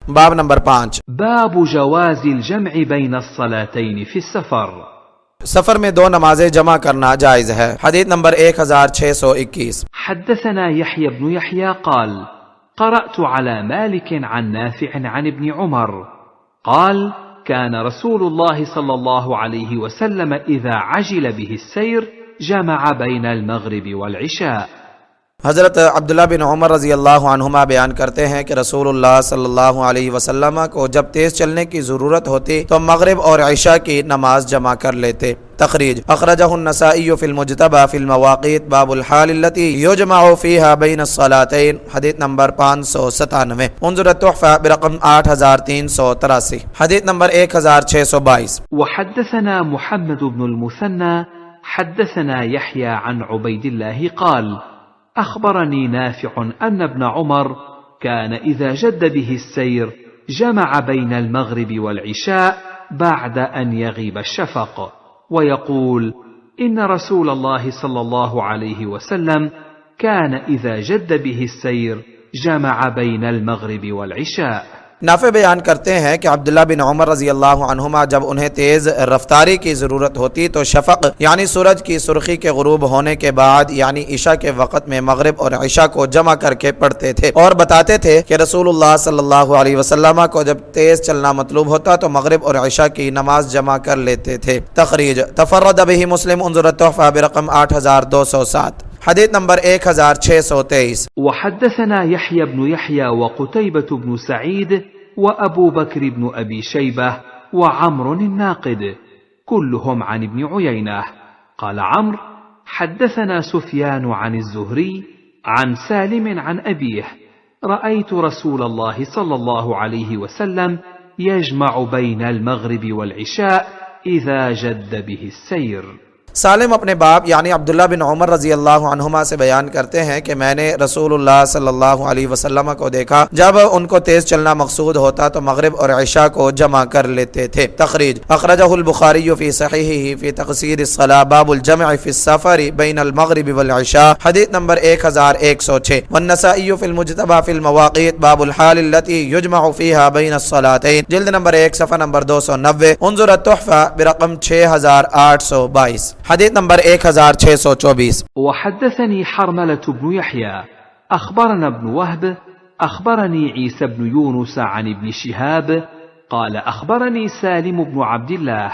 बाब नंबर 5, باب جواز الجمع بين الصلاتين في السفر. सफर में दो नमाजें जमा करना जायज है। हदीस नंबर 1621। حدثنا يحيى بن يحيى قال: قرأت على مالك عن نافع عن ابن عمر قال: كان رسول الله صلى الله عليه وسلم إذا عجل به السير جمع بين المغرب والعشاء. हज़रत अब्दुल्ला बिन उमर रज़ी अल्लाह अन्हुमा बयान करते हैं कि रसूलुल्लाह सल्लल्लाहु अलैहि वसल्लम को जब तेज़ चलने की ज़रूरत होती तो मगरिब और इशा की नमाज जमा कर लेते। तखरीज अखरजहु नसाई फिल मुज्तबा फिल मवाक़ीत बाबुल हाल अल्लती युजमअ फ़ीहा बैन अस्सलातैन। हदीस नंबर 597। उन्ज़ुर तुहफ़ा बिरक़म 8383। हदीस नंबर 1622। वहद्दसना मुहम्मद इब्नुल मुसन्ना हद्दसना यहया अन उबैदिल्लाह क़ाल: أخبرني نافع أن ابن عمر كان إذا جد به السير جمع بين المغرب والعشاء بعد أن يغيب الشفق، ويقول: إن رسول الله صلى الله عليه وسلم كان إذا جد به السير جمع بين المغرب والعشاء. नाफे बयान करते हैं कि अब्दुल्ला बिन उमर रज़ी अल्लाह अन्हुमा जब उन्हें तेज़ रफ्तारी की ज़रूरत होती तो शफ़क़ यानी सूरज की सुर्खी के गुरूब होने के बाद यानी इशा के वक़्त में मगरिब और इशा को जमा करके पढ़ते थे और बताते थे कि रसूलुल्लाह सल्लल्लाहु अलैहि वसल्लम को जब तेज़ चलना मतलूब होता तो मगरिब और इशा की नमाज जमा कर लेते थे। तखरीज तफर्रद बिही मुस्लिम उन्ज़ुर तुहफ़ा बिरक़म 8207। हदीस नंबर 1623। वहद्दसना यहया इब्नु यहया व क़ुतैबह इब्नु सईद व अबू बकर इब्नु अबी शैबह व अम्र الناقد كلهم عن ابن عيينة قال عمرو: حدثنا سفيان عن الزهري عن سالم عن أبيه: رأيت رسول الله صلى الله عليه وسلم يجمع بين المغرب والعشاء إذا جد به السير. सालिम अपने बाप यानी अब्दुल्ला बिन उमर रज़ी अल्लाह अन्हुमा से बयान करते हैं कि मैंने रसूलुल्लाह सल्लल्लाहु अलैहि वसल्लम को देखा जब उनको तेज चलना मकसूद होता तो मगरिब और इशा को जमा कर लेते थे। तखरीज अखरजहुल बुखारी फी सहीहिही फी तक़सीर अस्सलाह बाबुल जम्अ फी सफ़र बैन अल मगरिब वल इशा। हदीस नंबर 1106। वन नसाई फिल मुज्तबा फिल मवाक़ीत बाबुल हाल अल्लती युजमअ फ़ीहा बैन अस्सलातैन। जिल्द नंबर 1 सफ़ा नंबर 290। उन्ज़ुर तुहफ़ा बिरक़म 6822। हदीस नंबर 1624। वहद्दसनी हरमलة बन यहया अखबरना इब्न वहब अखबरनी ईसा बन यूनुस अन इब्न शिहाब قال أخبرني سالم بن عبد الله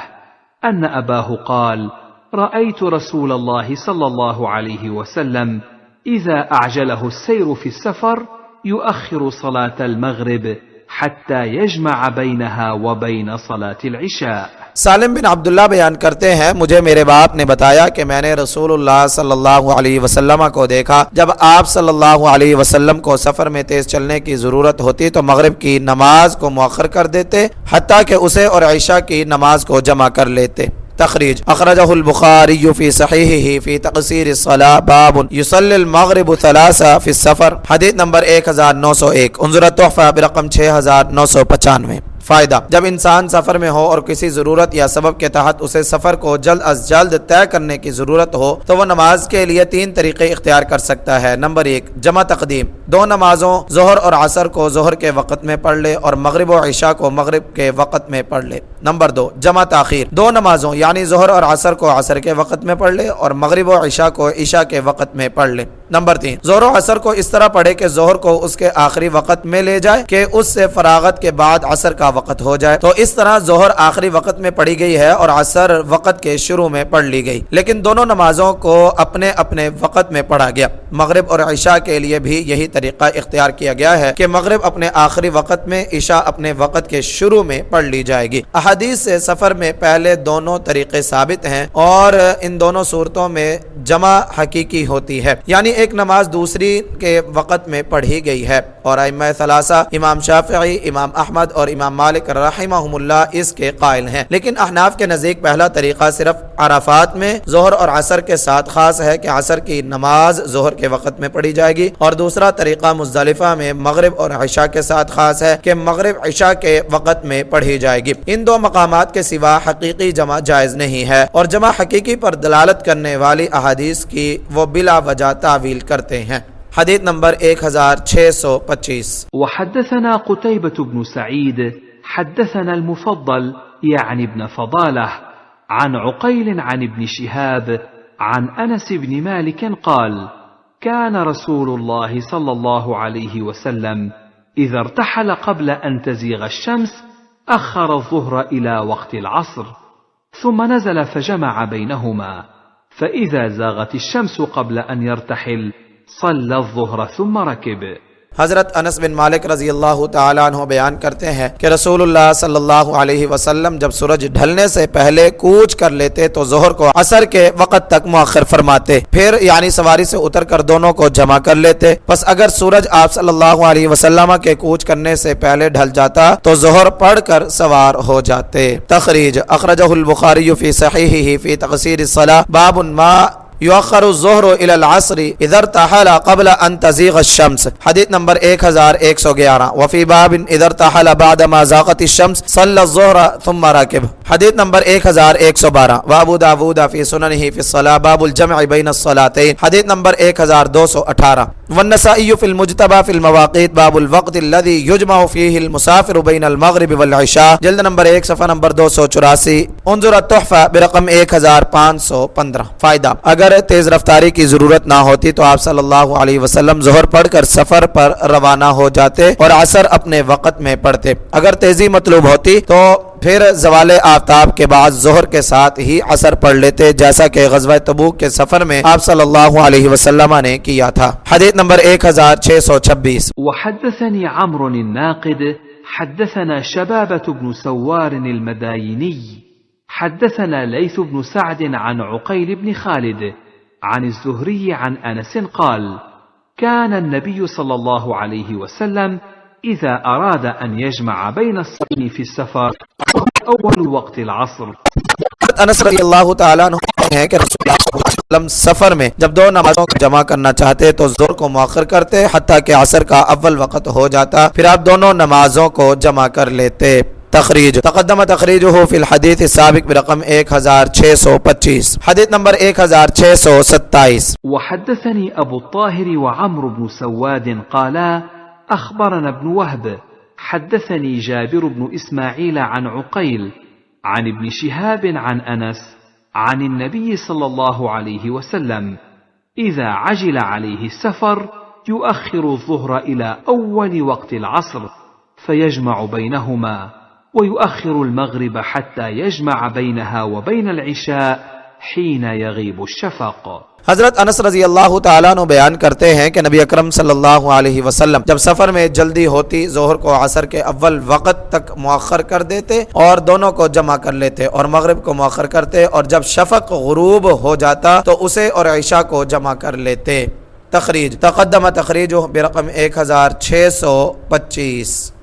أن أباه قال: رأيت رسول الله صلى الله عليه وسلم إذا أعجله السير في السفر يؤخر صلاة المغرب حتى يجمع بينها وبين صلاة العشاء. सालिम बिन अब्दुल्ला बयान करते हैं मुझे मेरे बाप ने बताया कि मैंने रसूलुल्लाह सल्लल्लाहु अलैहि वसल्लम को देखा जब आप सल्लल्लाहु अलैहि वसल्लम को सफ़र में तेज़ चलने की ज़रूरत होती तो मगरिब की नमाज को मुअख्खर कर देते हत्ता कि उसे और इशा की नमाज को जमा कर लेते। तखरीज अखरजहुल बुखारी फी सहीहिही फी तक़सीर अस्सलाह बाब युसल्लिल मगरिब थलासा फी सफ़र। हदीस नंबर 1901। उन्ज़ुर तुहफ़ा बिरक़म 6995। फ़ायदा जब इंसान सफ़र में हो और किसी ज़रूरत या सबब के तहत उसे सफ़र को जल्द अज जल्द तय करने की ज़रूरत हो तो वह नमाज के लिए 3 तरीक़े इख्तियार कर सकता है। नंबर 1 जमा तक़दीम, 2 नमाज़ों ज़ोहर और असर को ज़ोहर के वक़्त में पढ़ ले और मगरिब और इशा को मगरिब के वक़्त में पढ़ ले। नंबर 2 जमा ताख़ीर, 2 नमाज़ों यानी ज़ोहर और असर को असर के वक़्त में पढ़ ले और मगरिब और इशा को इशा के वक़्त में पढ़ ले। नंबर 3 ज़ोहर और असर को इस तरह पढ़े कि ज़ोहर को उसके आखिरी वक़्त में ले जाए कि उससे फरागत के बाद असर का वक़्त हो जाए। तो इस तरह ज़ोहर आखिरी वक़्त में पढ़ी गई है और असर वक़्त के शुरू में पढ़ ली गई, लेकिन दोनों नमाजों को अपने अपने वक़्त में पढ़ा गया। मगरिब और इशा के लिए भी यही तरीक़ा इख्तियार किया गया है कि मगरिब अपने आखिरी वक़्त में, इशा अपने वक़्त के शुरू में पढ़ ली जाएगी। अहादीस से सफ़र में पहले दोनों तरीक़े साबित हैं और इन दोनों सूरतों में जमा हकीकी होती है, यानी एक नमाज दूसरी के वक़्त में पढ़ी गई है। और अइम्मा सलासा इमाम शाफ़िई, इमाम अहमद और इमाम मालिक रहमहुमुल्लाह इसके कायल हैं, लेकिन अहनाफ के नज़दीक पहला तरीक़ा सिर्फ अराफात में ज़ोहर और असर के साथ ख़ास है कि असर की नमाज ज़ोहर के वक़्त में पढ़ी जाएगी, और दूसरा तरीक़ा मुज़दलिफ़ा में मगरिब और इशा के साथ ख़ास है कि मगरिब इशा के वक़्त में पढ़ी जाएगी। इन दो मकामात के सिवा हकीकी जमा जायज़ नहीं है और जमा हकीकी पर दलालत करने वाली अहादीस की वो बिला वजह तावील करते हैं। हदीस नंबर 1625। وحدثنا قتيبة بن سعيد حدثنا المفضل يعني ابن فضالة عن عقيل عن ابن شهاب عن أنس بن مالك قال: كان رسول الله صلى الله عليه وسلم إذا ارتحل قبل أن تزيغ الشمس أخر الظهر إلى وقت العصر، ثم نزل فجمع بينهما، فإذا زاغت الشمس قبل أن يرتحل صلى الظهر ثم रकिब। हज़रत अनस बिन मालिक रज़ी अल्लाह ताला अन्हु बयान करते हैं कि रसूलुल्लाह सल्लल्लाहु अलैहि वसल्लम जब सूरज ढलने से पहले कूच कर लेते तो जोहर को असर के वक़्त तक मुअख्खर फरमाते, फिर यानी सवारी से उतर कर दोनों को जमा कर लेते। बस अगर सूरज आप सल्लल्लाहु अलैहि वसल्लम के कूच करने से पहले ढल जाता तो जोहर पढ़कर सवार हो जाते। तखरीज अखरजहुल बुखारी फी सहीहिही फी तक़सीरिस सलाह बाबुन मा युअख्खरु ज़ुहरु इलल अस्रि इज़ा इर्तहला क़ब्ल अन तज़ीग़ अश-शम्स। हदीस नंबर 1111। वफ़ी बाबिन इज़ा इर्तहला बाद मा ज़ाग़ति अश-शम्स सल्ला अज़-ज़ुहर थुम्मा रकिब। हदीस नंबर 1112। व अबू दाऊद फ़ी सुननिही फ़ी अस्सलाह बाबुल जम्इ बैन अस्सलातैन। हदीस नंबर 1218। वन्नसाई फ़िल मुज्तबा फ़िल मवाक़ीत बाबुल वक़्त अल्लज़ी युजमअु फ़ीहि अल-मुसाफ़िरु बैनल मग़रिब वल इशा। जिल्द नंबर 1 सफ़ा नंबर 284। उन्ज़ुर अत-तुहफ़ा बिरक़म 1515। फ़ायदा: अगर तेज रफ्तारी की जरूरत ना होती तो आप सल्लल्लाहु अलैहि वसल्लम जोहर पढ़कर सफर पर रवाना हो जाते और असर अपने वक़्त में पढ़ते। अगर तेजी मतलूब होती तो फिर ज़वाले आफ्ताब के बाद जोहर के साथ ही असर पढ़ लेते, जैसा कि ग़ज़वा तबूक के सफर में आप सल्लल्लाहु अलैहि वसल्लम ने किया था। हदीस नंबर 1626। वहद्दसनी अम्र अन्नाक़िद हद्दसना शबाबة बन सवार अलमदायिनी حدثنا ليث بن سعد عن عقيل بن خالد عن الزهري عن أنس قال: كان النبي صلى الله عليه وسلم إذا أراد أن يجمع بين الصلاتين في السفر أول वक्त العصر। अनस रज़ी अल्लाह ताला अन्हु हैं कि रसूलुल्लाह सल्लल्लाहु अलैहि वसल्लम सफर में जब दो नमाजों को जमा करना चाहते तो ज़ोहर को मुअख्खर करते हत्ता कि असर का अव्वल वक़्त हो जाता, फिर आप दोनों नमाजों को जमा कर लेते। तखरीज तक़द्दम तखरीजुहु फ़िल हदीस साबिक़ बिरक़म 1625। हदीस नंबर 1627। वहद्दसनी अबू الطاهر وعمرو بن سواد قالا أخبرنا ابن وهب حدثني جابر بن إسماعيل عن عقيل عن ابن شهاب عن أنس عن النبي صلى الله عليه وسلم إذا عجل عليه السفر يؤخر الظهر إلى أول وقت العصر فيجمع بينهما، ويؤخر المغرب حتى يجمع بينها وبين العشاء حين يغيب الشفق। हज़रत अनस रज़ी अल्लाह ताला अन्हु बयान करते हैं कि नबी अकरम सल्लल्लाहु अलैहि वसल्लम जब सफ़र में जल्दी होती जोहर को असर के अव्वल वक़्त तक मुअख्खर कर देते और दोनों को जमा कर लेते और मग़रिब को मुअख्खर करते, और जब शफ़क़ ग़ुरूब हो जाता तो उसे और इशा को जमा कर लेते। तखरीज तक़द्दम तखरीजुहु बिरक़म 1625।